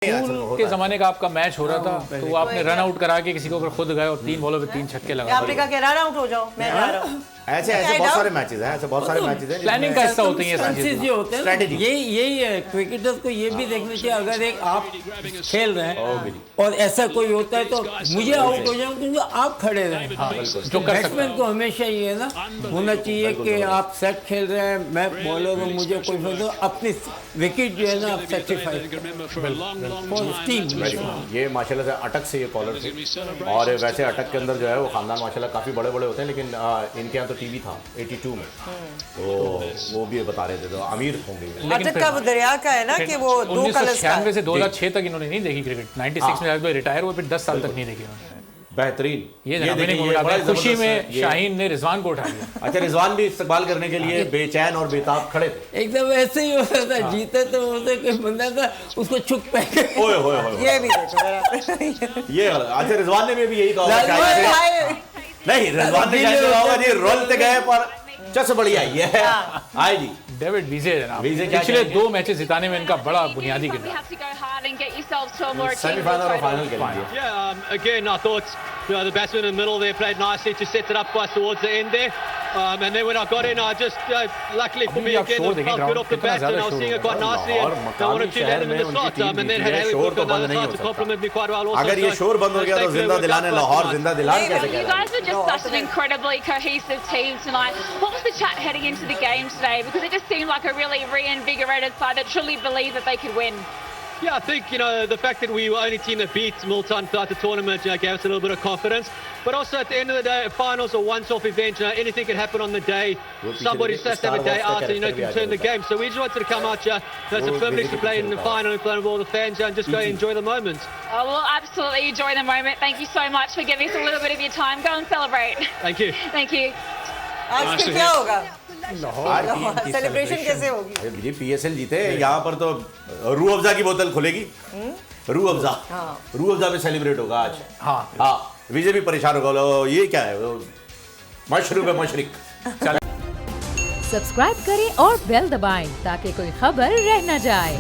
School के जमाने का आपका मैच हो रहा था तो आपने रन आउट करा के किसी को ऊपर खुद गए और 3 बॉलों पे 3 छक्के लगा आपने कहा कि रन आउट हो जाओ, मैं जा रहा हूँ। ऐसे बहुत सारे मैचेस हैं, ऐसे बहुत सारे मैचेस हैं। प्लानिंग का हिस्सा होती है जो होते हैं स्ट्रेटजी, यही है। क्रिकेटर्स को ये भी देखना चाहिए, अगर एक आप खेल रहे हैं और ऐसा कोई होता है तो मुझे आउट हो जाऊं क्योंकि आप खड़े रहे। जो कर बैट्समैन को हमेशा ये ना होना चाहिए कि आप सेट खेल रहे हैं, मैं बॉलर हूँ, मुझे कोई फर्क, अपनी विकेट जो है ना आप सेक्रीफाइस। ये माशाल्लाह से अटक से ये कॉलर थे और वैसे अटक के अंदर जो है वो खानदान माशाल्लाह काफ़ी बड़े बड़े होते हैं, लेकिन इनके यहाँ तो टीवी था 82 में, तो वो भी बता रहे थे तो अमीर होंगे। अटक का दरिया का है ना कि वो 1996 से 2006 तक इन्होंने नहीं देखी क्रिकेट। 96 में रिटायर हुए, फिर 10 साल तक नहीं देखी उन्होंने। बेहतरीन। ये खुशी में शाहीन ने रिजवान को उठा लिया। अच्छा, रिजवान भी इस्तकबाल करने के लिए बेचैन और बेताब खड़े थे। एकदम ऐसे ही होता था, जीते तो होते कोई बंदा था उसको छुप पे ये भी देखो ये अच्छा, रिजवान ने भी यही कहा। नहीं, रिजवान ने कहा जी रोलते गए पर चस बढ़िया है। आए जी डेविड वीजे जनाब, पिछले 2 मैचेस जिताने में इनका बड़ा बुनियादी किरदार। सेमीफाइनल और फाइनल के लिए। Yeah, again, I thought the batsman in the middle there played nicely to set it up towards the end there. And then when I got in, I just luckily for me again, it felt good off the bat and I was seeing it quite nicely. And I wanted to land him in the slot. And then had Harry Brook on the other side to compliment me quite well also. अगर ये शोर बंद हो गया तो जिंदा दिलाने लाहौर जिंदा दिलाने कैसे You guys were just such an incredibly cohesive team tonight. What was the chat heading into the game today? Because it just seemed like a really reinvigorated side that truly believed that they could win. Yeah, I think, the fact that we were the only team that beat Multan throughout the tournament, gave us a little bit of confidence. But also at the end of the day, finals are once-off event. Anything can happen on the day. Somebody has to have a day out and, can turn the game. So we just wanted to come out here. It's a privilege to play in the final in front of all the fans and just go enjoy the moment. Oh, we'll absolutely enjoy the moment. Thank you so much for giving us a little bit of your time. Go and celebrate. Thank you. Thank you. आज फिर क्या होगा? Celebration कैसे होगी? जी PSL जीते, यहाँ पर तो रूह अफ़ज़ा की बोतल खुलेगी। रूह अफ़ज़ा में सेलिब्रेट होगा आज। हाँ, विजय भी परेशान होगा। ये क्या है? मशरूब है मशरिक। सब्सक्राइब करें और बेल दबाएं ताकि कोई खबर रह न जाए।